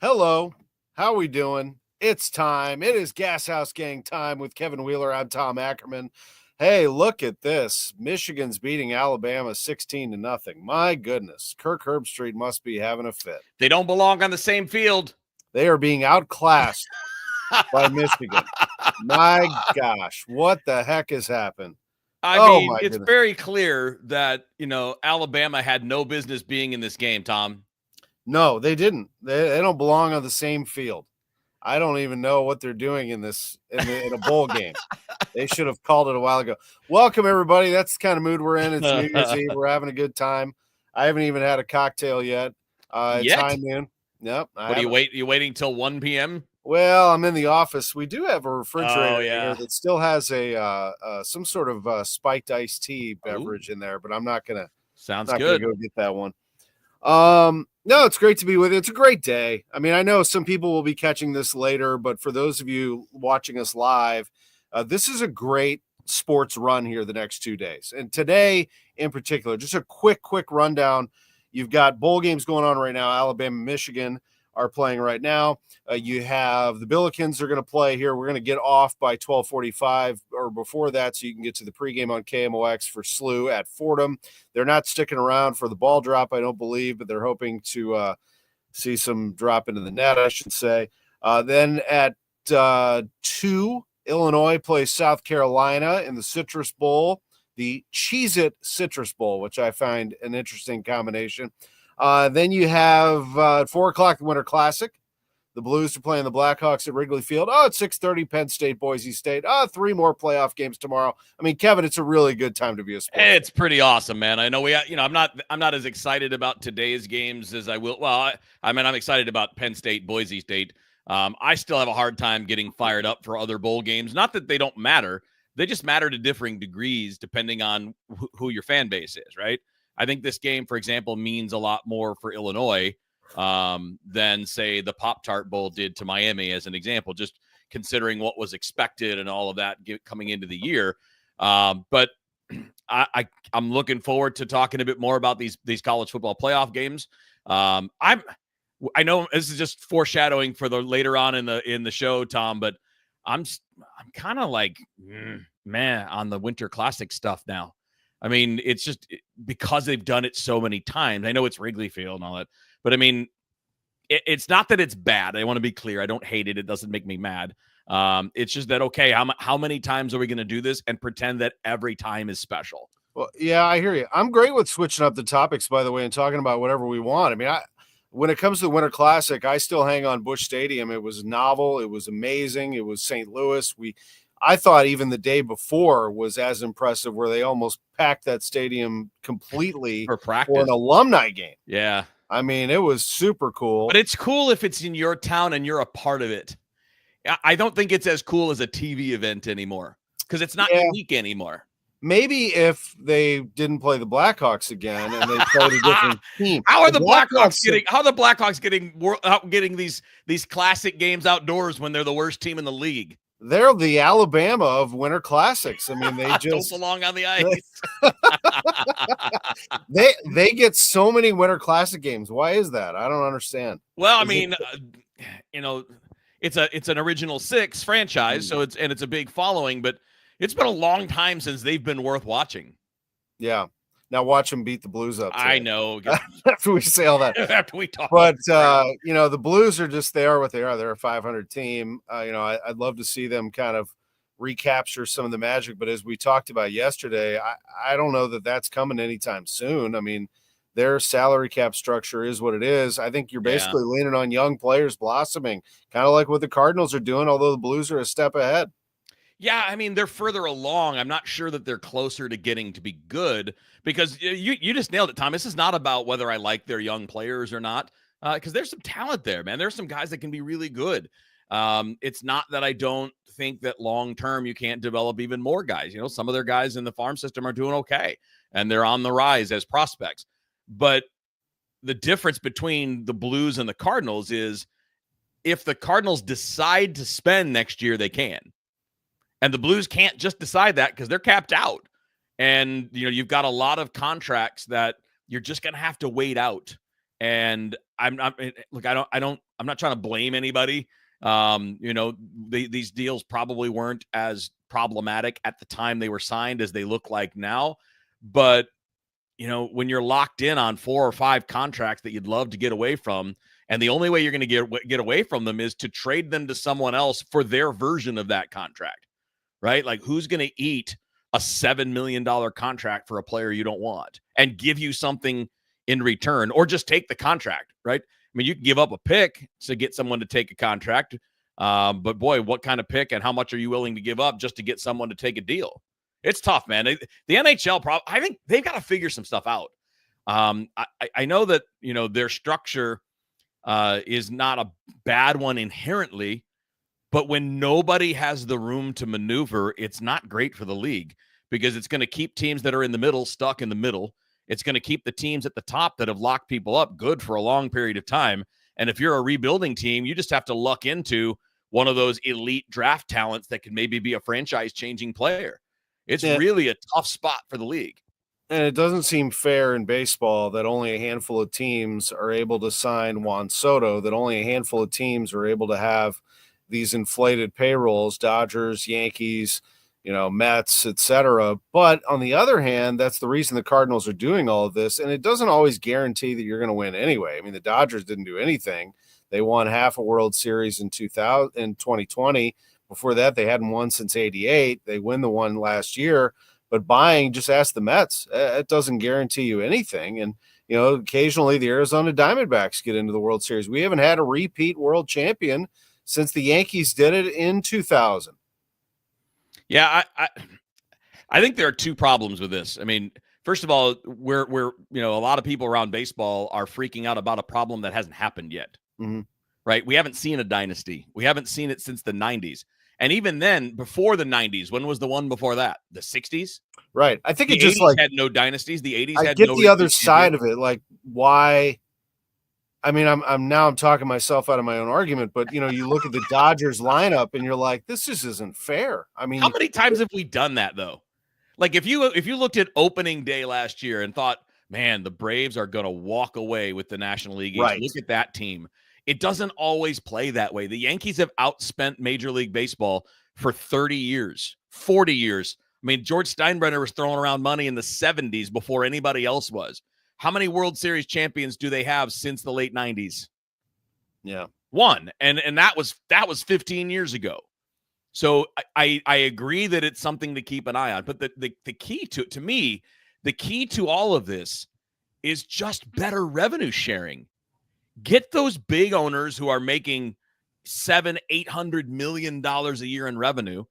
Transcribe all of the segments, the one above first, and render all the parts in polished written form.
Hello, how we doing? It's time. It is Gashouse Gang time with Kevin Wheeler. I'm Tom Ackerman. Hey, look at this. Michigan's beating Alabama 16-0. My goodness. Kirk Herbstreit must be having a fit. They don't belong on the same field. They are being outclassed by Michigan. My gosh, what the heck has happened? I mean, it's very clear that, Alabama had no business being in this game, Tom. No, they didn't. They don't belong on the same field. I don't even know what they're doing in a bowl game. They should have called it a while ago. Welcome, everybody. That's the kind of mood we're in. It's New Year's Eve. We're having a good time. I haven't even had a cocktail yet. It's high noon. Nope. What do you wait? You waiting till 1 p.m.? Well, I'm in the office. We do have a refrigerator here that still has some sort of spiked iced tea beverage in there, but I'm not gonna. Sounds good. Go get that one. No, it's great to be with you. It's a great day. I mean, I know some people will be catching this later, but for those of you watching us live, this is a great sports run here the next 2 days. And today in particular, just a quick rundown. You've got bowl games going on right now. Alabama, Michigan are playing right now. You have the Billikens are going to play here. We're going to get off by 12:45 or before that, so you can get to the pregame on KMOX for SLU at Fordham. They're not sticking around for the ball drop, I don't believe, but they're hoping to see some drop into the net, I should say. Then at 2, Illinois plays South Carolina in the Citrus Bowl, the Cheez-It Citrus Bowl, which I find an interesting combination. Then you have at 4 o'clock the Winter Classic. The Blues are playing the Blackhawks at Wrigley Field. It's 6:30, Penn State, Boise State. 3 more playoff games tomorrow. I mean, Kevin, it's a really good time to be a sports fan. It's pretty awesome, man. I know I'm not as excited about today's games as I will. Well, I'm excited about Penn State, Boise State. I still have a hard time getting fired up for other bowl games. Not that they don't matter. They just matter to differing degrees depending on who your fan base is, right? I think this game, for example, means a lot more for Illinois than, say, the Pop-Tart Bowl did to Miami, as an example, just considering what was expected and all of that coming into the year. But I'm looking forward to talking a bit more about these college football playoff games. I know this is just foreshadowing for the later on in the show, Tom, but I'm kind of like on the Winter Classic stuff now. I mean, it's just because they've done it so many times. I know it's Wrigley Field and all that, but I mean, it's not that it's bad. I want to be clear. I don't hate it. It doesn't make me mad. It's just that, okay, how many times are we going to do this and pretend that every time is special? Well, yeah, I hear you. I'm great with switching up the topics, by the way, and talking about whatever we want. I mean, when it comes to the Winter Classic, I still hang on Busch Stadium. It was novel. It was amazing. It was St. Louis. I thought even the day before was as impressive, where they almost packed that stadium completely for practice for an alumni game. Yeah. I mean, it was super cool. But it's cool if it's in your town and you're a part of it. I don't think it's as cool as a TV event anymore because it's not unique anymore. Maybe if they didn't play the Blackhawks again and they played a different team. How are the Blackhawks getting these classic games outdoors when they're the worst team in the league? They're the Alabama of Winter Classics. I mean, they just don't belong on the ice. they get so many Winter Classic games. Why is that? I don't understand. Well, I mean, it's an Original Six franchise, so it's a big following, but it's been a long time since they've been worth watching. Yeah. Now watch them beat the Blues up today. I know. After we say all that. After we talk. But, the Blues are just, they are what they are. They're a 500 team. I'd love to see them kind of recapture some of the magic. But as we talked about yesterday, I don't know that that's coming anytime soon. I mean, their salary cap structure is what it is. I think you're basically leaning on young players blossoming, kind of like what the Cardinals are doing, although the Blues are a step ahead. Yeah, I mean, they're further along. I'm not sure that they're closer to getting to be good because you just nailed it, Tom. This is not about whether I like their young players or not because there's some talent there, man. There's some guys that can be really good. It's not that I don't think that long-term you can't develop even more guys. Some of their guys in the farm system are doing okay, and they're on the rise as prospects. But the difference between the Blues and the Cardinals is if the Cardinals decide to spend next year, they can. And the Blues can't just decide that because they're capped out. And, you've got a lot of contracts that you're just going to have to wait out. And I'm not trying to blame anybody. These deals probably weren't as problematic at the time they were signed as they look like now. But, when you're locked in on 4 or 5 contracts that you'd love to get away from, and the only way you're going to get away from them is to trade them to someone else for their version of that contract, right? Like, who's going to eat a $7 million contract for a player you don't want and give you something in return, or just take the contract, right? I mean, you can give up a pick to get someone to take a contract, but boy, what kind of pick and how much are you willing to give up just to get someone to take a deal? It's tough, man. The NHL, I think they've got to figure some stuff out. I know that, their structure is not a bad one inherently, but when nobody has the room to maneuver, it's not great for the league, because it's going to keep teams that are in the middle stuck in the middle. It's going to keep the teams at the top that have locked people up good for a long period of time. And if you're a rebuilding team, you just have to luck into one of those elite draft talents that can maybe be a franchise-changing player. It's really a tough spot for the league. And it doesn't seem fair in baseball that only a handful of teams are able to sign Juan Soto, that only a handful of teams are able to have these inflated payrolls, Dodgers, Yankees, Mets, etc. But on the other hand, that's the reason the Cardinals are doing all of this. And it doesn't always guarantee that you're going to win anyway. I mean, the Dodgers didn't do anything. They won half a World Series in 2020. Before that, they hadn't won since '88. They win the one last year. But buying, just ask the Mets. It doesn't guarantee you anything. And, occasionally the Arizona Diamondbacks get into the World Series. We haven't had a repeat world champion since the Yankees did it in 2000. Yeah, I think there are 2 problems with this. I mean, first of all, we're a lot of people around baseball are freaking out about a problem that hasn't happened yet. Mm-hmm. Right? We haven't seen a dynasty. We haven't seen it since the 90s. And even then, before the 90s, when was the one before that? The 60s? Right. I think the it just 80s had no dynasties. The 80s had no. I get no the other side of it. Like, why? I mean, I'm talking myself out of my own argument, but you look at the Dodgers lineup and you're like, this just isn't fair. I mean, how many times have we done that though? Like, if you looked at opening day last year and thought, man, the Braves are going to walk away with the National League East. Right. Look at that team. It doesn't always play that way. The Yankees have outspent Major League Baseball for 30 years, 40 years. I mean, George Steinbrenner was throwing around money in the 70s before anybody else was. How many World Series champions do they have since the late 90s? Yeah. 1. And that was 15 years ago. So I agree that it's something to keep an eye on. But the key to me, the key to all of this is just better revenue sharing. Get those big owners who are making $700-800 million a year in revenue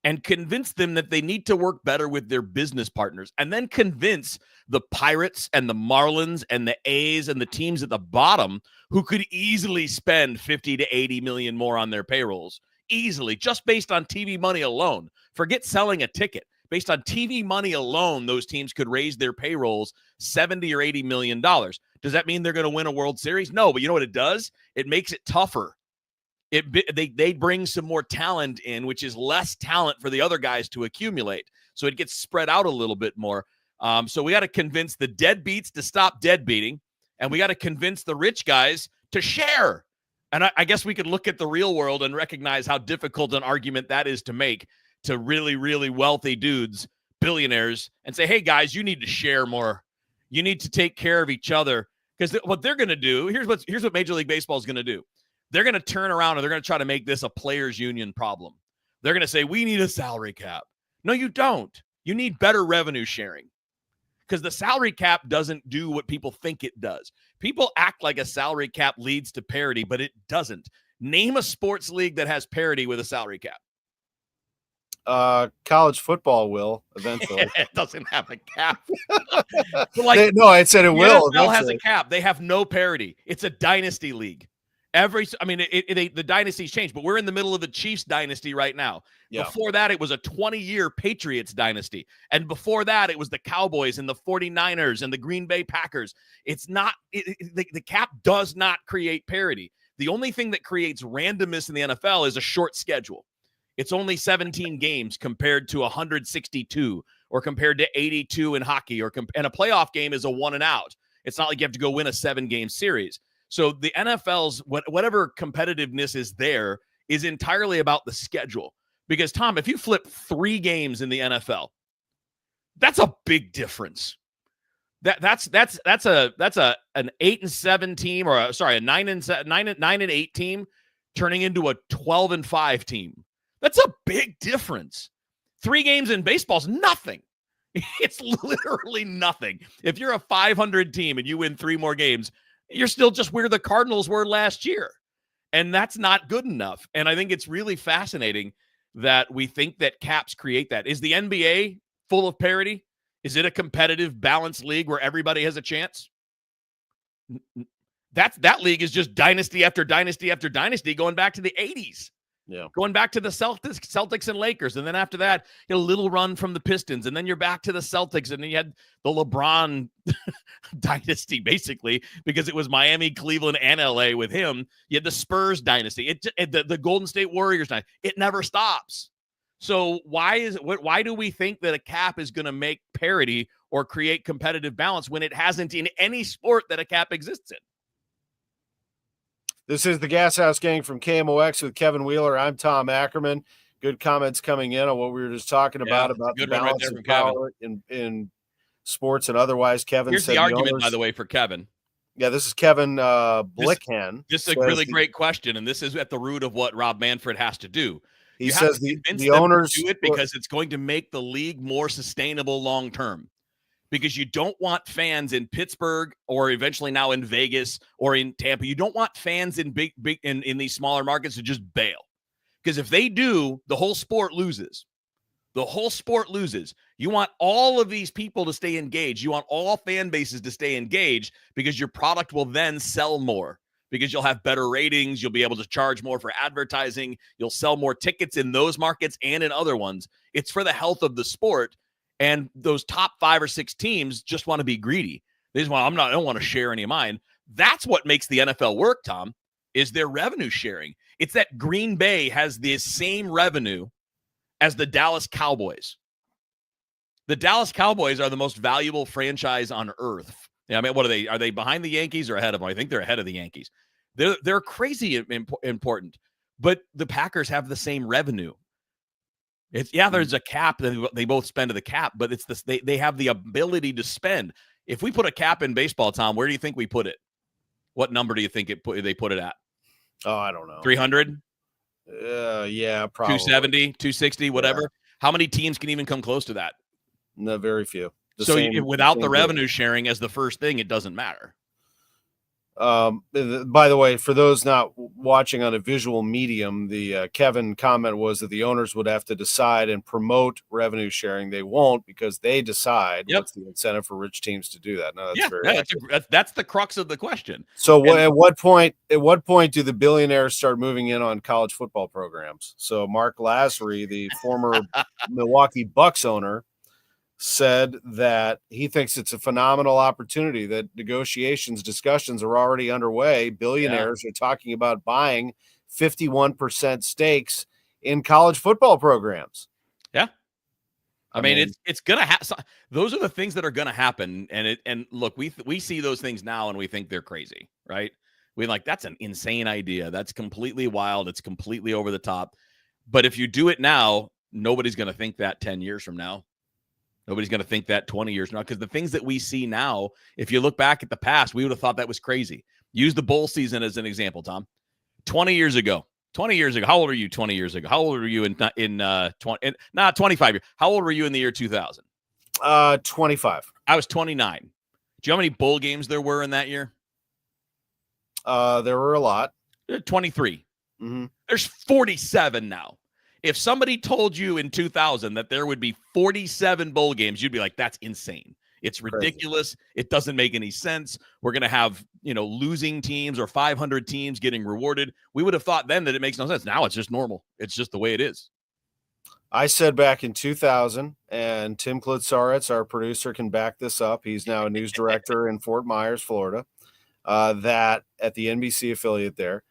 and convince them that they need to work better with their business partners, and then convince the Pirates and the Marlins and the A's and the teams at the bottom who could easily spend 50 to 80 million more on their payrolls, easily, just based on TV money alone. Forget selling a ticket. Based on TV money alone, those teams could raise their payrolls $70 or $80 million. Does that mean they're going to win a World Series? No, but you know what it does? It makes it tougher. They bring some more talent in, which is less talent for the other guys to accumulate. So it gets spread out a little bit more. So we got to convince the deadbeats to stop deadbeating, and we got to convince the rich guys to share. And I guess we could look at the real world and recognize how difficult an argument that is to make to really, really wealthy dudes, billionaires, and say, hey, guys, you need to share more. You need to take care of each other. Because what they're going to do, here's what Major League Baseball is going to do. They're going to turn around and they're going to try to make this a players' union problem. They're going to say, we need a salary cap. No, you don't. You need better revenue sharing. Because the salary cap doesn't do what people think it does. People act like a salary cap leads to parity, but it doesn't. Name a sports league that has parity with a salary cap. College football will eventually. It doesn't have a cap. I said it will. The NFL has a cap. They have no parity. It's a dynasty league. The dynasties change, but we're in the middle of the Chiefs dynasty right now. Yeah. Before that, it was a 20-year Patriots dynasty. And before that, it was the Cowboys and the 49ers and the Green Bay Packers. It's not, the cap does not create parity. The only thing that creates randomness in the NFL is a short schedule. It's only 17 games compared to 162 or compared to 82 in hockey, and a playoff game is a 1 and out. It's not like you have to go win a 7-game series. So the NFL's whatever competitiveness is there is entirely about the schedule. Because Tom, if you flip 3 games in the NFL, that's a big difference. That's an 8-7 team, or a 9-8 team turning into a 12-5 team. That's a big difference. 3 games in baseball is nothing. It's literally nothing. If you're a 500 team and you win 3 more games, you're still just where the Cardinals were last year. And that's not good enough. And I think it's really fascinating that we think that caps create that. Is the NBA full of parity? Is it a competitive, balanced league where everybody has a chance? That league is just dynasty after dynasty after dynasty going back to the 80s. Yeah. Going back to the Celtics and Lakers. And then after that, a little run from the Pistons. And then you're back to the Celtics. And then you had the LeBron dynasty, basically, because it was Miami, Cleveland, and LA with him. You had the Spurs dynasty. The Golden State Warriors dynasty. It never stops. So why do we think that a cap is going to make parity or create competitive balance when it hasn't in any sport that a cap exists in? This is the Gashouse Gang from KMOX with Kevin Wheeler. I'm Tom Ackerman. Good comments coming in on what we were just talking about the balance of power in sports and otherwise. Kevin Here's said the argument, by the way, for Kevin. Yeah, this is Kevin Blickhan. This is a really great question, and this is at the root of what Rob Manfred has to do. He says the owners do it because it's going to make the league more sustainable long term. Because you don't want fans in Pittsburgh or eventually now in Vegas or in Tampa. You don't want fans in in these smaller markets to just bail. Because if they do, the whole sport loses. The whole sport loses. You want all of these people to stay engaged. You want all fan bases to stay engaged because your product will then sell more. Because you'll have better ratings. You'll be able to charge more for advertising. You'll sell more tickets in those markets and in other ones. It's for the health of the sport. And those top 5 or 6 teams just want to be greedy. They just want, I don't want to share any of mine. That's what makes the NFL work, Tom, is their revenue sharing. It's that Green Bay has the same revenue as the Dallas Cowboys. The Dallas Cowboys are the most valuable franchise on earth. Yeah, I mean, what are they? Are they behind the Yankees or ahead of them? I think they're ahead of the Yankees. They're crazy important, but the Packers have the same revenue. There's a cap that they both spend to the cap, but it's this. They have the ability to spend. If we put a cap in baseball, Tom, where do you think we put it? What number do you think they put it at? Oh, I don't know. 300? Yeah, probably. 270, 260, whatever. Yeah. How many teams can even come close to that? No, very few. Without the revenue sharing as the first thing, it doesn't matter. By the way, for those not watching on a visual medium, the Kevin comment was that the owners would have to decide and promote revenue sharing. They won't because they decide what's the incentive for rich teams to do that. No, that's the crux of the question. So at what point do the billionaires start moving in on college football programs? So Mark Lassery, the former Milwaukee Bucks owner, said that he thinks it's a phenomenal opportunity, that discussions are already underway. Billionaires are talking about buying 51% stakes in college football programs. Yeah. I mean, it's going to happen. Those are the things that are going to happen. And look, we see those things now and we think they're crazy, right? We're like, that's an insane idea. That's completely wild. It's completely over the top. But if you do it now, nobody's going to think that 10 years from now. Nobody's going to think that 20 years from now, because the things that we see now, if you look back at the past, we would have thought that was crazy. Use the bowl season as an example, Tom. 20 years ago. How old are you 20 years ago? How old were you in 25 years? How old were you in the year 2000? 25. I was 29. Do you know how many bowl games there were in that year? There were a lot. 23. Mm-hmm. There's 47 now. If somebody told you in 2000 that there would be 47 bowl games, you'd be like, that's insane. It's ridiculous. Crazy. It doesn't make any sense. We're going to have, losing teams or 500 teams getting rewarded. We would have thought then that it makes no sense. Now it's just normal. It's just the way it is. I said back in 2000, and Tim Klitsaritz, our producer, can back this up. He's now a news director in Fort Myers, Florida, that at the NBC affiliate there,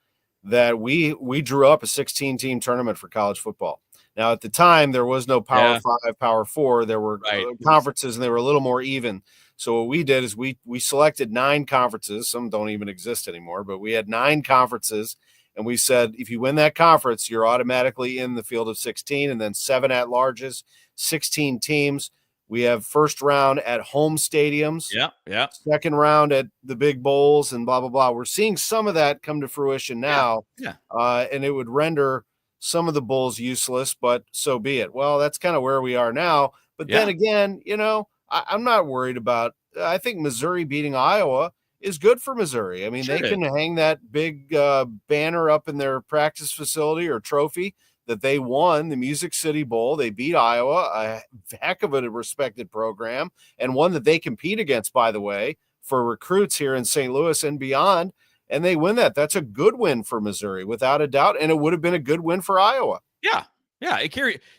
that we drew up a 16-team tournament for college football. Now, at the time, there was no Power Yeah. 5, Power 4. There were Right. conferences, and they were a little more even. So what we did is we selected 9 conferences. Some don't even exist anymore, but we had 9 conferences, and we said if you win that conference, you're automatically in the field of 16, and then 7 at-larges, 16 teams. We have first round at home stadiums. Yeah. Second round at the big bowls and blah, blah, blah. We're seeing some of that come to fruition now. Yeah. And it would render some of the bowls useless, but so be it. Well, that's kind of where we are now. But then again, I'm not worried about I think Missouri beating Iowa is good for Missouri. I mean, Sure they can hang that big banner up in their practice facility or trophy that they won the Music City Bowl. They beat Iowa, a heck of a respected program, and one that they compete against, by the way, for recruits here in St. Louis and beyond. And they win that. That's a good win for Missouri, without a doubt. And it would have been a good win for Iowa. Yeah.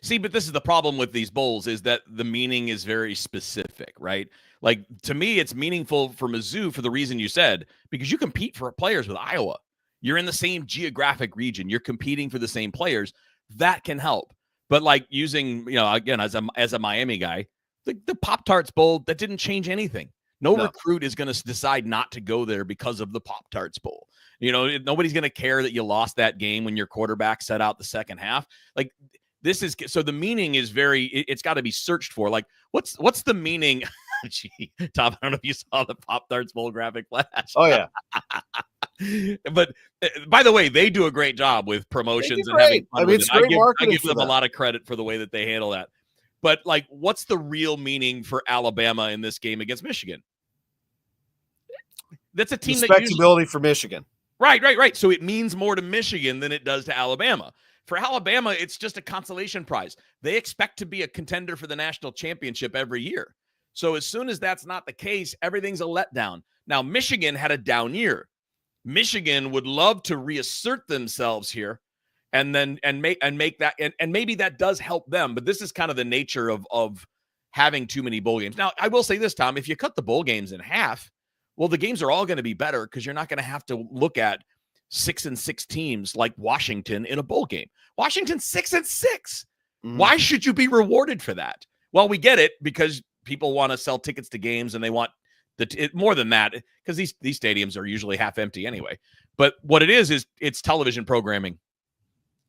See, but this is the problem with these bowls is that the meaning is very specific, right? Like, to me, it's meaningful for Mizzou for the reason you said, because you compete for players with Iowa. You're in the same geographic region. You're competing for the same players. That can help. But like using, again, as a Miami guy, the Pop-Tarts Bowl, that didn't change anything. No recruit is going to decide not to go there because of the Pop-Tarts Bowl. Nobody's going to care that you lost that game when your quarterback set out the second half. Like, this is so the meaning is it's got to be searched for. Like, what's the meaning? Gee, Tom, I don't know if you saw the Pop-Tarts Bowl graphic flash. Oh, yeah. But by the way, they do a great job with promotions and having fun. It's great marketing. I give them a lot of credit for the way that they handle that. But like, what's the real meaning for Alabama in this game against Michigan? That's a team respectability for Michigan. Right. So it means more to Michigan than it does to Alabama. For Alabama, it's just a consolation prize. They expect to be a contender for the national championship every year. So as soon as that's not the case, everything's a letdown. Now, Michigan had a down year. Michigan would love to reassert themselves here and make that, and maybe that does help them. But this is kind of the nature of having too many bowl games. Now, I will say this, Tom, if you cut the bowl games in half, well, the games are all going to be better because you're not going to have to look at 6-6 teams like Washington in a bowl game. Washington's 6-6. Mm-hmm. Why should you be rewarded for that? Well, we get it because people want to sell tickets to games and they want more than that, because these stadiums are usually half empty anyway. But what it is it's television programming.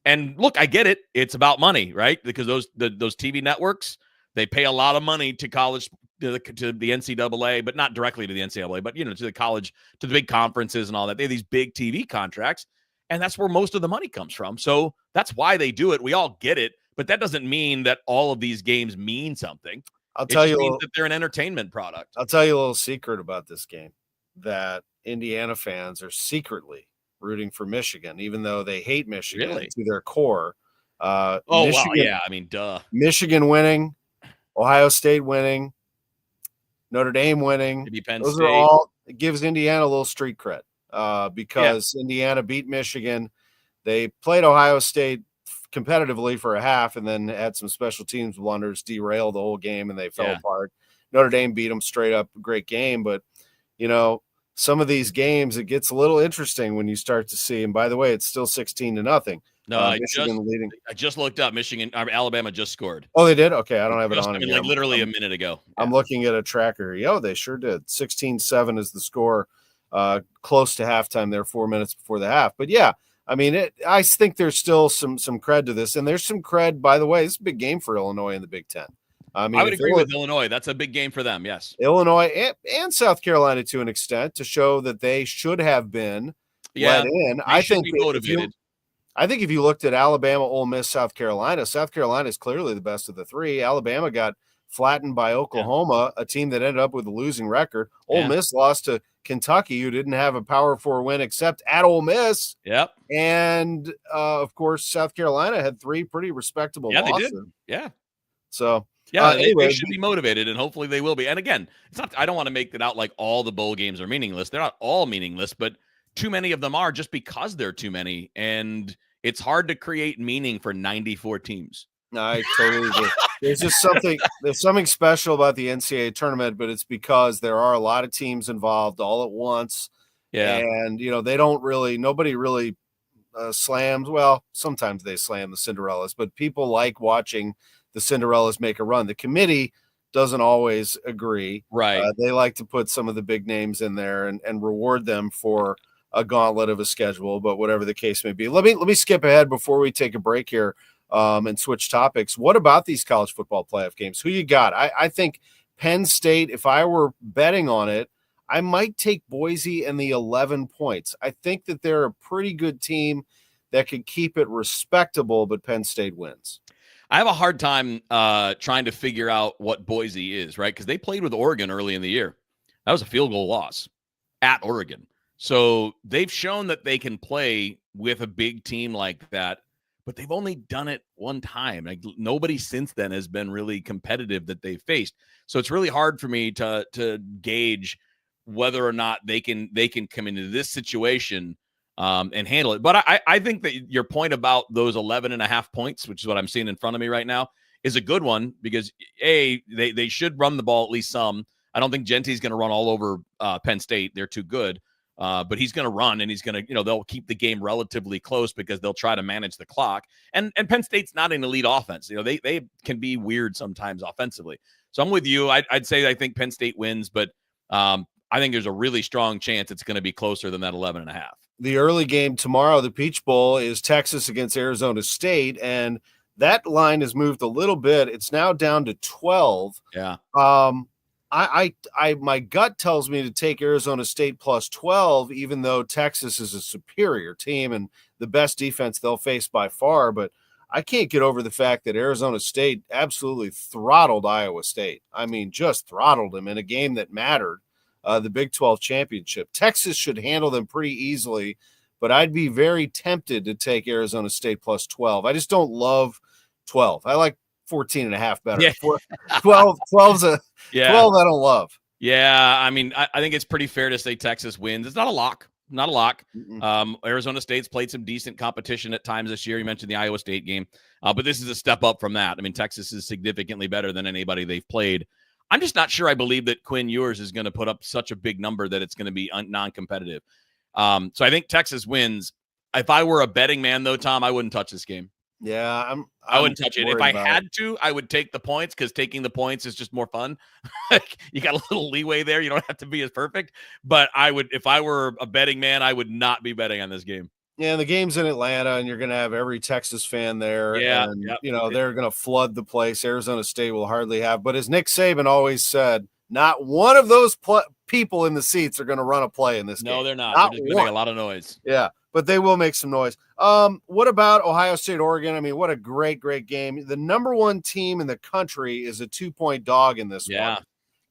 And look, I get it. It's about money, right? Because those TV networks, they pay a lot of money to college, to the NCAA, but not directly to the NCAA, but to the college, to the big conferences and all that. They have these big TV contracts, and that's where most of the money comes from. So that's why they do it. We all get it, but that doesn't mean that all of these games mean something. I'll tell you that they're an entertainment product. I'll tell you a little secret about this game, that Indiana fans are secretly rooting for Michigan, even though they hate Michigan to their core. Michigan, wow, yeah. I mean, duh. Michigan winning, Ohio State winning, Notre Dame winning. Maybe Penn Those State. are all, it gives Indiana a little street cred because Indiana beat Michigan. They played Ohio State competitively for a half and then had some special teams blunders, derailed the whole game, and they fell apart. Notre Dame beat them straight up. Great game. But, some of these games, it gets a little interesting when you start to see, and by the way, it's still 16-0. No, Michigan leading. I just looked up. Alabama just scored. Oh, they did? Okay, I don't have it on. Like literally a minute ago. I'm looking at a tracker. Yeah, they sure did. 16-7 is the score, close to halftime there, 4 minutes before the half. But yeah, I mean, I think there's still some cred to this, and there's some cred. By the way, it's a big game for Illinois in the Big Ten. I mean, I would agree with Illinois. That's a big game for them. Yes, Illinois and South Carolina to an extent, to show that they should have been let in. I think motivated. I think if you looked at Alabama, Ole Miss, South Carolina is clearly the best of the three. Alabama got flattened by Oklahoma, a team that ended up with a losing record. Ole Miss lost to Kentucky, who didn't have a Power 4 win except at Ole Miss. Yep. And, of course, South Carolina had 3 pretty respectable losses. They did. Yeah. So, anyway, they should be motivated, and hopefully they will be. And again, it's not. I don't want to make it out like all the bowl games are meaningless. They're not all meaningless, but too many of them are just because they're too many. And it's hard to create meaning for 94 teams. No, I totally agree. There's something special about the NCAA tournament, but it's because there are a lot of teams involved all at once. Yeah. And, nobody really slams. Well, sometimes they slam the Cinderellas, but people like watching the Cinderellas make a run. The committee doesn't always agree. Right. They like to put some of the big names in there and reward them for a gauntlet of a schedule, but whatever the case may be. Let me skip ahead before we take a break here and switch topics. What about these college football playoff games? Who you got? I think Penn State, if I were betting on it, I might take Boise and the 11 points. I think that they're a pretty good team that can keep it respectable, but Penn State wins. I have a hard time trying to figure out what Boise is, right? Because they played with Oregon early in the year. That was a field goal loss at Oregon. So they've shown that they can play with a big team like that, but they've only done it one time. Like, nobody since then has been really competitive that they've faced. So it's really hard for me to gauge whether or not they can come into this situation and handle it. But I think that your point about those 11.5 points, which is what I'm seeing in front of me right now, is a good one because they should run the ball at least some. I don't think Gente's going to run all over Penn State. They're too good. But he's going to run and he's going to, they'll keep the game relatively close because they'll try to manage the clock. And Penn State's not an elite offense. They can be weird sometimes offensively. So I'm with you. I'd say I think Penn State wins, but I think there's a really strong chance it's going to be closer than that 11.5. The early game tomorrow, the Peach Bowl, is Texas against Arizona State, and that line has moved a little bit. It's now down to 12. Yeah. My gut tells me to take Arizona State plus 12, even though Texas is a superior team and the best defense they'll face by far. But I can't get over the fact that Arizona State absolutely throttled Iowa State. I mean, just throttled them in a game that mattered. The Big 12 championship. Texas should handle them pretty easily, but I'd be very tempted to take Arizona State plus 12. I just don't love 12. I like 14.5 better. Yeah. 12's a 12 I don't love. Yeah, I mean, I think it's pretty fair to say Texas wins. It's not a lock. Not a lock. Arizona State's played some decent competition at times this year. You mentioned the Iowa State game, but this is a step up from that. I mean, Texas is significantly better than anybody they've played. I'm just not sure I believe that Quinn Ewers is going to put up such a big number that it's going to be non-competitive. So I think Texas wins. If I were a betting man, though, Tom, I wouldn't touch this game. Yeah, I wouldn't touch it. If I had to, I would take the points because taking the points is just more fun. You got a little leeway there. You don't have to be as perfect. But I would, if I were a betting man, I would not be betting on this game. Yeah, the game's in Atlanta, and you're going to have every Texas fan there. Yeah, and, they're going to flood the place. Arizona State will hardly have. But as Nick Saban always said, not one of those people in the seats are going to run a play in this game. No, they're not. They're just going to make a lot of noise. Yeah, but they will make some noise. What about Ohio State, Oregon? I mean, what a great, great game. The number one team in the country is a 2-point dog in this one.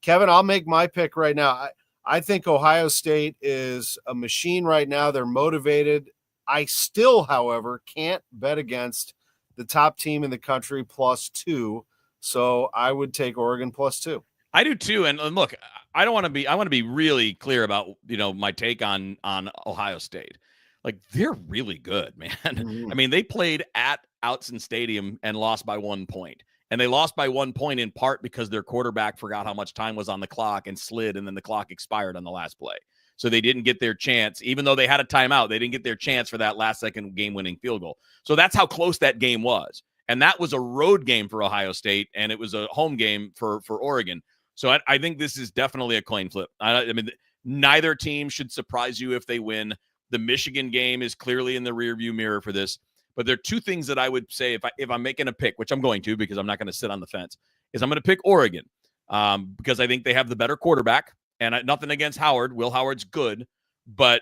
Kevin, I'll make my pick right now. I think Ohio State is a machine right now. They're motivated. I still, however, can't bet against the top team in the country plus 2. So I would take Oregon plus 2. I do too. And look, I want to be really clear about, my take on Ohio State. Like, they're really good, man. Mm-hmm. I mean, they played at Outson Stadium and lost by 1 point. And they lost by 1 point in part because their quarterback forgot how much time was on the clock and slid, and then the clock expired on the last play. So they didn't get their chance. Even though they had a timeout, they didn't get their chance for that last-second game-winning field goal. So that's how close that game was. And that was a road game for Ohio State, and it was a home game for Oregon. So I think this is definitely a coin flip. I mean, neither team should surprise you if they win. The Michigan game is clearly in the rearview mirror for this. But there are two things that I would say if I'm making a pick, which I'm going to because I'm not going to sit on the fence, is I'm going to pick Oregon because I think they have the better quarterback. And nothing against Howard. Will Howard's good, but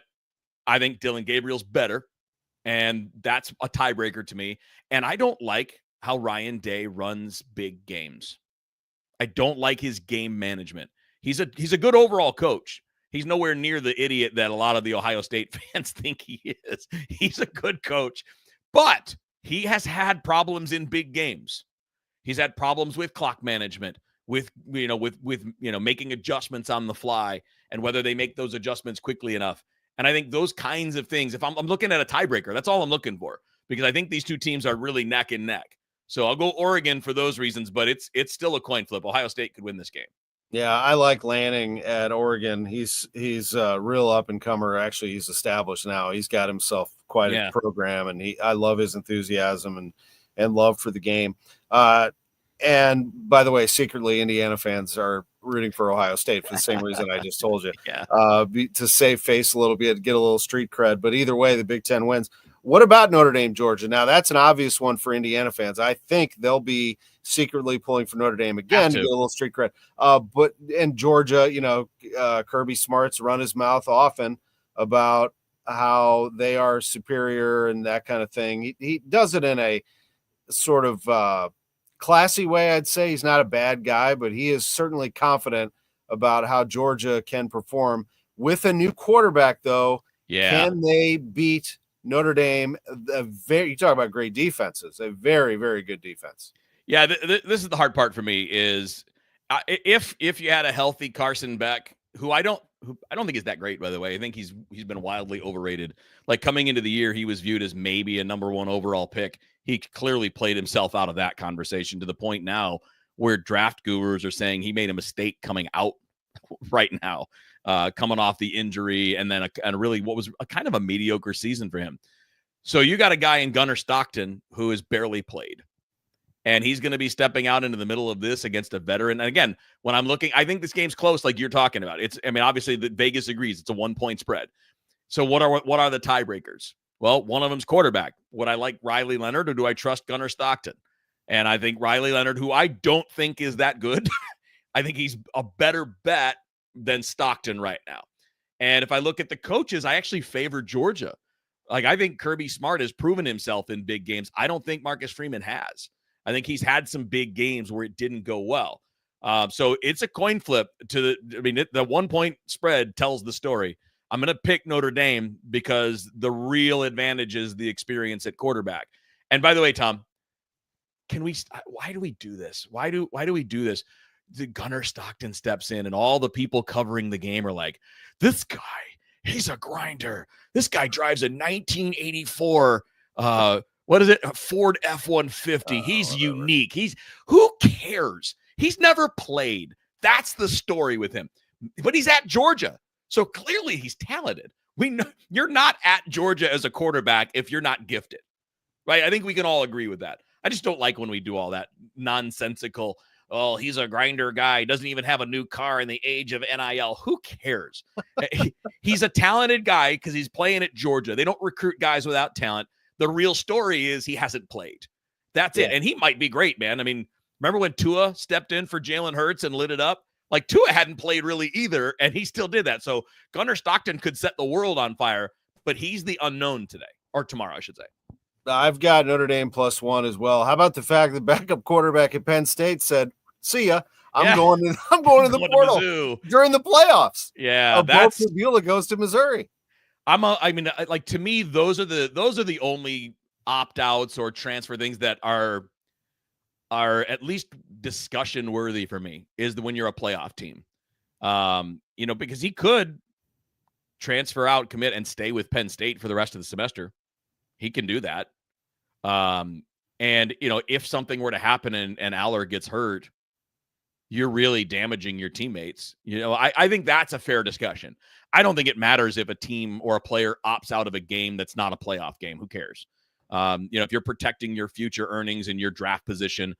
I think Dylan Gabriel's better. And that's a tiebreaker to me. And I don't like how Ryan Day runs big games. I don't like his game management. He's a good overall coach. He's nowhere near the idiot that a lot of the Ohio State fans think he is. He's a good coach, but he has had problems in big games. He's had problems with clock management, with making adjustments on the fly, and whether they make those adjustments quickly enough. And I think those kinds of things, if I'm looking at a tiebreaker, that's all I'm looking for, because I think these two teams are really neck and neck. So I'll go Oregon for those reasons, but it's still a coin flip. Ohio State could win this game. Yeah, I like Lanning at Oregon. He's a real up and comer. Actually, he's established now. He's got himself quite a Yeah. program, and I love his enthusiasm and love for the game. And by the way, secretly, Indiana fans are rooting for Ohio State for the same reason I just told you. Yeah. To save face a little bit, get a little street cred. But either way, the Big Ten wins. What about Notre Dame, Georgia? Now that's an obvious one for Indiana fans. I think they'll be secretly pulling for Notre Dame again to get a little street cred. But in Georgia, Kirby Smart's run his mouth often about how they are superior and that kind of thing. He does it in a sort of classy way, I'd say. He's not a bad guy, but he is certainly confident about how Georgia can perform. With a new quarterback, though, can they beat Notre Dame? You talk about great defenses, a very, very good defense. Yeah, this is the hard part for me is if you had a healthy Carson Beck, who I don't think is that great, by the way. I think he's been wildly overrated. Like coming into the year, he was viewed as maybe a number 1 overall pick. He clearly played himself out of that conversation to the point now where draft gurus are saying he made a mistake coming out right now, coming off the injury and then a really what was a kind of a mediocre season for him. So you got a guy in Gunnar Stockton who has barely played. And he's going to be stepping out into the middle of this against a veteran. And again, when I'm looking, I think this game's close, like you're talking about. Obviously, Vegas agrees it's a 1-point spread. So what are the tiebreakers? Well, one of them's quarterback. Would I like Riley Leonard or do I trust Gunnar Stockton? And I think Riley Leonard, who I don't think is that good, I think he's a better bet than Stockton right now. And if I look at the coaches, I actually favor Georgia. Like I think Kirby Smart has proven himself in big games. I don't think Marcus Freeman has. I think he's had some big games where it didn't go well. So it's a coin flip the 1-point spread tells the story. I'm going to pick Notre Dame because the real advantage is the experience at quarterback. And by the way, Tom, why do we do this? Why do we do this? The Gunnar Stockton steps in and all the people covering the game are like, this guy, he's a grinder. This guy drives a 1984, what is it? A Ford F-150. He's unique. Who cares? He's never played. That's the story with him. But he's at Georgia. So clearly he's talented. We know you're not at Georgia as a quarterback if you're not gifted. Right? I think we can all agree with that. I just don't like when we do all that nonsensical, oh, he's a grinder guy. He doesn't even have a new car in the age of NIL. Who cares? He's a talented guy because he's playing at Georgia. They don't recruit guys without talent. The real story is he hasn't played. That's it. And he might be great, man. I mean, remember when Tua stepped in for Jalen Hurts and lit it up? Like Tua hadn't played really either, and he still did that. So Gunnar Stockton could set the world on fire, but he's the unknown today, or tomorrow, I should say. I've got Notre Dame +1 as well. How about the fact that backup quarterback at Penn State said, see ya. I'm going to the portal during the playoffs. Yeah, that's Beulah goes to Missouri. To me, those are the only opt-outs or transfer things that are at least discussion worthy for me is when you're a playoff team. Because he could transfer out, commit, and stay with Penn State for the rest of the semester. He can do that. If something were to happen and Aller gets hurt, you're really damaging your teammates. I think that's a fair discussion. I don't think it matters if a team or a player opts out of a game that's not a playoff game. Who cares? If you're protecting your future earnings and your draft position,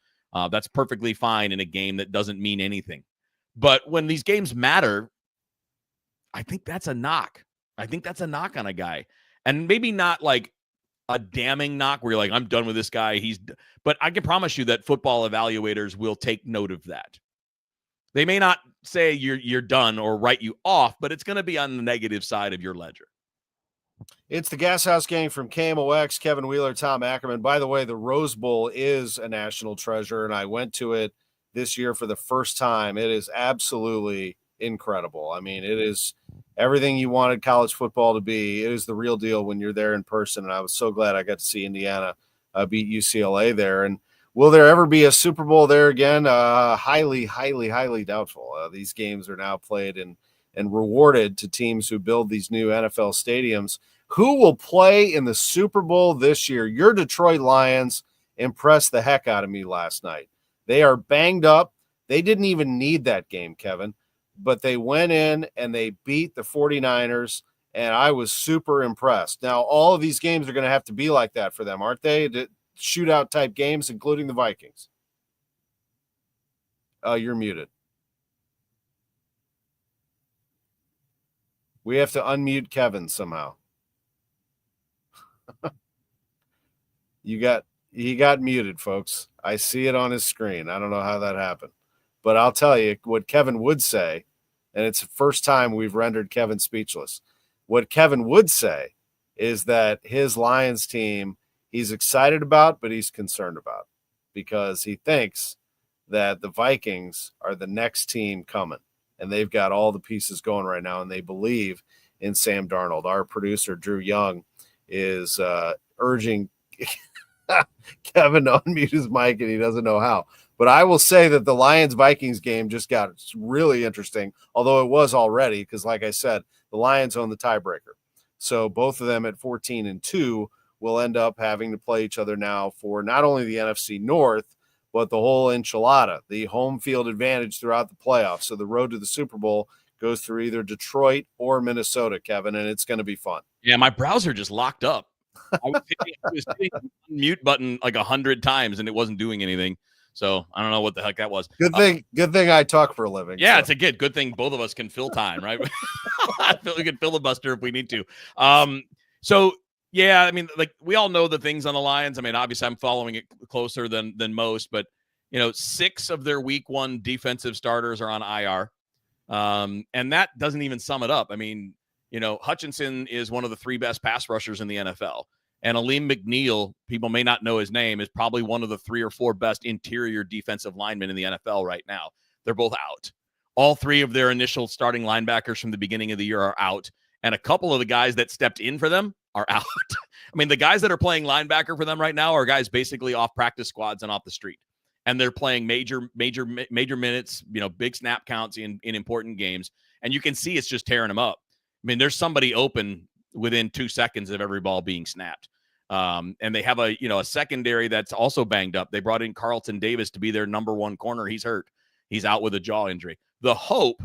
that's perfectly fine in a game that doesn't mean anything. But when these games matter, I think that's a knock. I think that's a knock on a guy. And maybe not like a damning knock where you're like, I'm done with this guy. But I can promise you that football evaluators will take note of that. They may not say you're done or write you off, but it's going to be on the negative side of your ledger. It's the Gashouse gang from KMOX, Kevin Wheeler, Tom Ackerman. By the way, the Rose Bowl is a national treasure, and I went to it this year for the first time. It is absolutely incredible. I mean, it is everything you wanted college football to be. It is the real deal when you're there in person, and I was so glad I got to see Indiana beat UCLA there. And will there ever be a Super Bowl there again? Highly, highly, highly doubtful. These games are now played and rewarded to teams who build these new NFL stadiums. Who will play in the Super Bowl this year? Your Detroit Lions impressed the heck out of me last night. They are banged up. They didn't even need that game, Kevin, but they went in and they beat the 49ers, and I was super impressed. Now, all of these games are going to have to be like that for them, aren't they? Shootout type games, including the Vikings. You're muted. We have to unmute Kevin somehow. He got muted, folks. I see it on his screen. I don't know how that happened. But I'll tell you what Kevin would say, and it's the first time we've rendered Kevin speechless. What Kevin would say is that his Lions team he's excited about, but he's concerned about because he thinks that the Vikings are the next team coming, and they've got all the pieces going right now, and they believe in Sam Darnold. Our producer, Drew Young, is urging Kevin to unmute his mic, and he doesn't know how. But I will say that the Lions-Vikings game just got really interesting, although it was already because, like I said, the Lions own the tiebreaker. So both of them at 14-2 will end up having to play each other now for not only the NFC North, but the whole enchilada, the home field advantage throughout the playoffs. So the road to the Super Bowl goes through either Detroit or Minnesota, Kevin, and it's going to be fun. Yeah, my browser just locked up. I was hitting the mute button like 100 times, and it wasn't doing anything. So I don't know what the heck that was. Good thing I talk for a living. Yeah, so. It's a good thing both of us can fill time, right? We can filibuster if we need to. So yeah, I mean, like we all know the things on the Lions. I mean, obviously I'm following it closer than most, but 6 of their week 1 defensive starters are on IR. And that doesn't even sum it up. I mean, Hutchinson is one of the 3 best pass rushers in the NFL. And Aleem McNeil, people may not know his name, is probably one of the 3 or 4 best interior defensive linemen in the NFL right now. They're both out. All 3 of their initial starting linebackers from the beginning of the year are out. And a couple of the guys that stepped in for them are out. I mean, the guys that are playing linebacker for them right now are guys basically off practice squads and off the street. And they're playing major minutes, big snap counts in important games. And you can see it's just tearing them up. I mean, there's somebody open within 2 seconds of every ball being snapped. And they have a secondary that's also banged up. They brought in Carlton Davis to be their number 1 corner. He's hurt. He's out with a jaw injury. The hope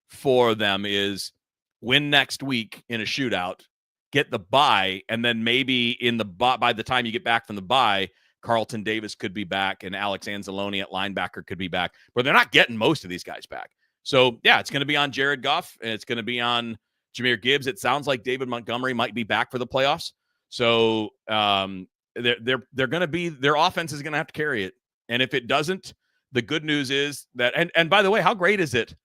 for them is win next week in a shootout, get the bye, and then maybe by the time you get back from the bye, Carlton Davis could be back and Alex Anzalone at linebacker could be back. But they're not getting most of these guys back. So, yeah, it's going to be on Jared Goff, and it's going to be on Jahmyr Gibbs. It sounds like David Montgomery might be back for the playoffs. So they're going to be, their offense is going to have to carry it. And if it doesn't, the good news is that, and by the way, how great is it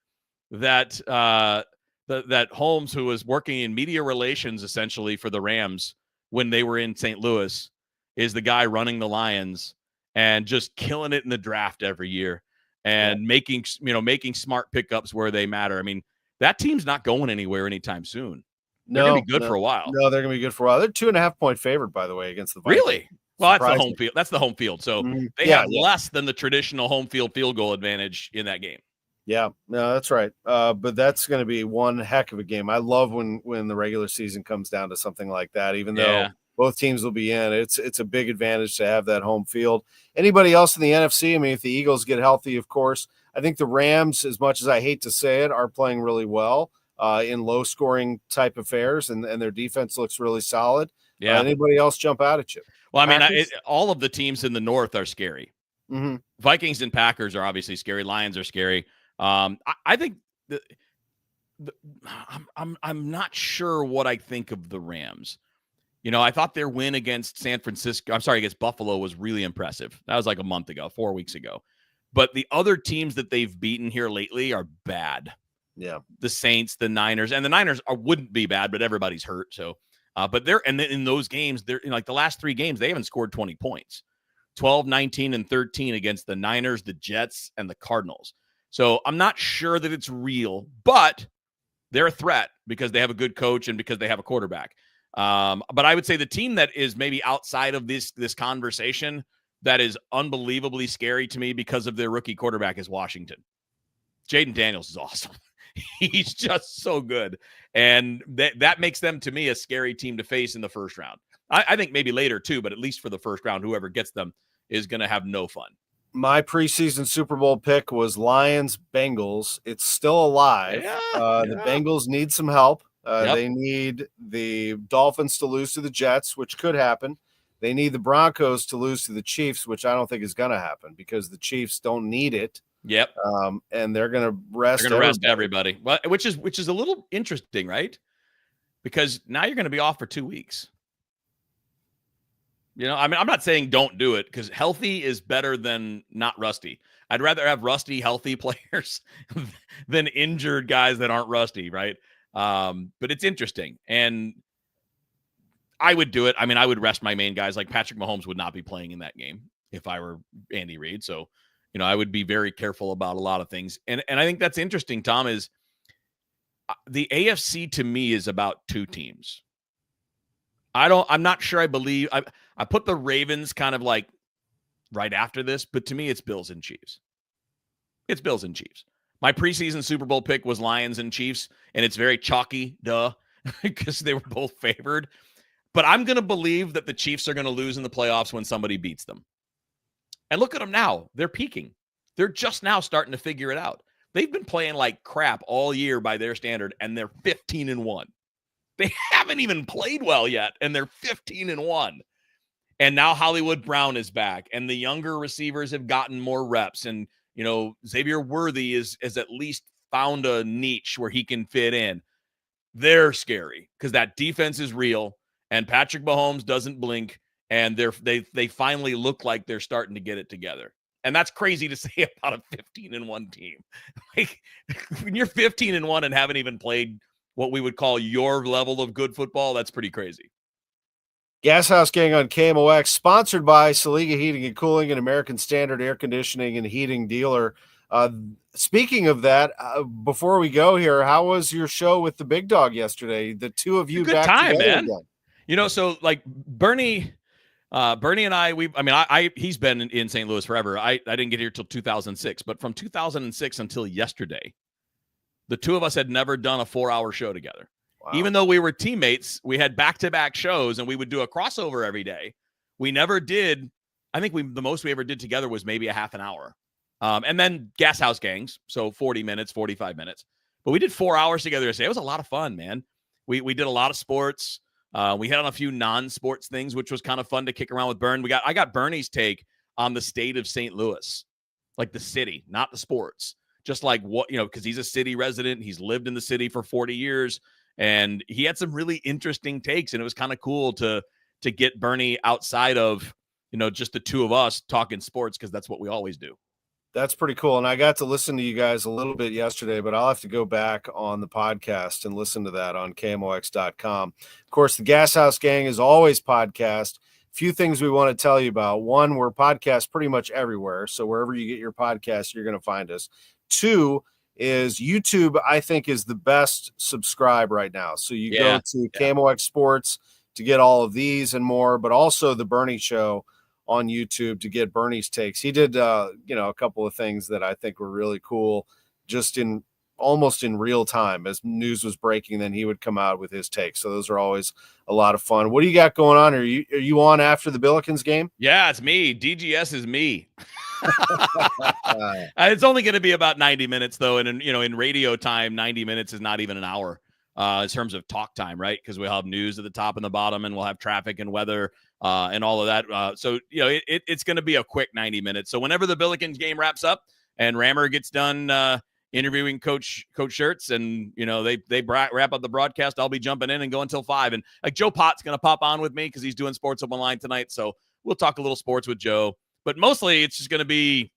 that that Holmes, who was working in media relations essentially for the Rams when they were in St. Louis, is the guy running the Lions and just killing it in the draft every year and making smart pickups where they matter. I mean, that team's not going anywhere anytime soon. They're going to be good for a while. No, they're going to be good for a while. They're 2.5-point favorite, by the way, against the Vikings. Really? Well, that's the home field. That's the home field. So they have less than the traditional home field goal advantage in that game. Yeah, no, that's right. But that's going to be one heck of a game. I love when the regular season comes down to something like that, even though both teams will be in. It's a big advantage to have that home field. Anybody else in the NFC? I mean, if the Eagles get healthy, of course. I think the Rams, as much as I hate to say it, are playing really well in low-scoring type affairs, and their defense looks really solid. Yeah. Anybody else jump out at you? Well, I mean, all of the teams in the North are scary. Mm-hmm. Vikings and Packers are obviously scary. Lions are scary. I think I'm not sure what I think of the Rams. I thought their win against against Buffalo was really impressive. That was like a month ago, 4 weeks ago. But the other teams that they've beaten here lately are bad. Yeah. The Saints, the Niners, and the Niners wouldn't be bad, but everybody's hurt. So, but in those games, they're like the last 3 games, they haven't scored 20 points. 12, 19, and 13 against the Niners, the Jets, and the Cardinals. So I'm not sure that it's real, but they're a threat because they have a good coach and because they have a quarterback. But I would say the team that is maybe outside of this conversation that is unbelievably scary to me because of their rookie quarterback is Washington. Jaden Daniels is awesome. He's just so good. And that makes them, to me, a scary team to face in the first round. I think maybe later too, but at least for the first round, whoever gets them is going to have no fun. My preseason Super Bowl pick was Lions-Bengals. It's still alive. The Bengals need some help. They need the Dolphins to lose to the Jets, which could happen. They need the Broncos to lose to the Chiefs, which I don't think is going to happen because the Chiefs don't need it. Yep. And they're going to rest. They're going to rest everybody. Well, which is a little interesting, right? Because now you're going to be off for 2 weeks. You know, I mean, I'm not saying don't do it because healthy is better than not rusty. I'd rather have rusty, healthy players than injured guys that aren't rusty, right? But it's interesting. And I would do it. I mean, I would rest my main guys. Like Patrick Mahomes would not be playing in that game if I were Andy Reid. So, you know, I would be very careful about a lot of things. And I think that's interesting, Tom, is the AFC to me is about two teams. I'm not sure I believe I put the Ravens kind of like right after this, but to me it's Bills and Chiefs. It's Bills and Chiefs. My preseason Super Bowl pick was Lions and Chiefs, and it's very chalky, because they were both favored. But I'm going to believe that the Chiefs are going to lose in the playoffs when somebody beats them. And look at them now. They're peaking. They're just now starting to figure it out. They've been playing like crap all year by their standard, and they're 15-1. They haven't even played well yet, and they're 15-1. And now Hollywood Brown is back, and the younger receivers have gotten more reps. And, you know, Xavier Worthy is at least found a niche where he can fit in. They're scary because that defense is real, and Patrick Mahomes doesn't blink, and they finally look like they're starting to get it together. And that's crazy to say about a 15-1 team. Like, when you're 15-1 and haven't even played what we would call your level of good football, that's pretty crazy. Gashouse Gang on KMOX, sponsored by Saliga Heating and Cooling, an American Standard air conditioning and heating dealer. Speaking of that, before we go here, how was your show with the big dog yesterday? The two of you good back time, together man. again. You know, so like Bernie and I, he's been in St. Louis forever. I didn't get here till 2006, but from 2006 until yesterday, the two of us had never done a 4-hour show together. Wow. Even though we were teammates, we had back-to-back shows, and we would do a crossover every day. We never did. I think the most we ever did together was maybe a half an hour. And then Gashouse Gangs, so 40 minutes, 45 minutes. But we did 4 hours together yesterday. It was a lot of fun, man. We did a lot of sports. We hit on a few non-sports things, which was kind of fun to kick around with Bern. I got Bernie's take on the state of St. Louis, like the city, not the sports. Just like what, you know, because he's a city resident. He's lived in the city for 40 years. And he had some really interesting takes, and it was kind of cool to get Bernie outside of, you know, just the two of us talking sports, because that's what we always do. That's pretty cool. And I got to listen to you guys a little bit yesterday, but I'll have to go back on the podcast and listen to that on KMOX.com. Of course, the Gashouse Gang is always podcast. Few things we want to tell you about. One, we're podcast pretty much everywhere. So wherever you get your podcast, you're going to find us. Two, is YouTube, I think, is the best subscribe right now. So you go to KMOX Sports to get all of these and more, but also the Bernie Show on YouTube to get Bernie's takes. He did, a couple of things that I think were really cool, just almost in real time. As news was breaking, then he would come out with his takes. So those are always a lot of fun. What do you got going on? Are you on after the Billikens game? Yeah, it's me. DGS is me. It's only going to be about 90 minutes though. And in radio time, 90 minutes is not even an hour in terms of talk time, right? Because we'll have news at the top and the bottom, and we'll have traffic and weather and all of that. So it's going to be a quick 90 minutes. So whenever the Billikens game wraps up and Rammer gets done interviewing Coach Schertz, and they wrap up the broadcast, I'll be jumping in and go until 5. And like Joe Pott's going to pop on with me because he's doing Sports Up Online tonight. So we'll talk a little sports with Joe. But mostly it's just going to be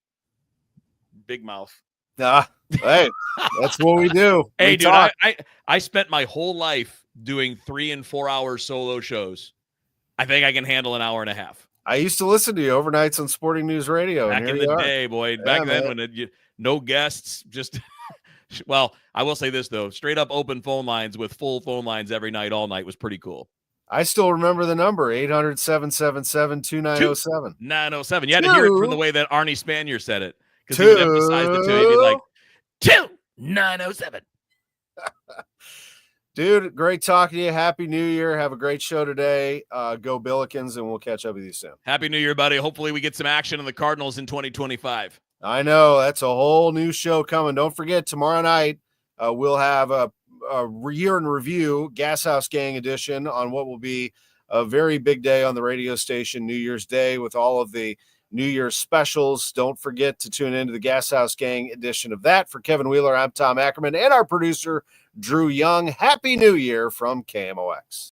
big mouth. Hey, that's what we do. Hey, dude, I spent my whole life doing 3 and 4 hour solo shows. I think I can handle an hour and a half. I used to listen to you overnights on Sporting News Radio. Back in the day, boy. Back then when no guests, just – well, I will say this, though. Straight up open phone lines with full phone lines every night, all night was pretty cool. I still remember the number, 800-777-2907. 907. You had to hear it from the way that Arnie Spanier said it, because he would emphasize it too. He'd be like, 2907. Dude, great talking to you. Happy New Year. Have a great show today. Go Billikens, and we'll catch up with you soon. Happy New Year, buddy. Hopefully we get some action on the Cardinals in 2025. I know. That's a whole new show coming. Don't forget, tomorrow night, we'll have a year in review, Gashouse Gang edition, on what will be a very big day on the radio station, New Year's Day, with all of the New Year's specials. Don't forget to tune into the Gashouse Gang edition of that. For Kevin Wheeler, I'm Tom Ackerman, and our producer, Drew Young. Happy New Year from KMOX.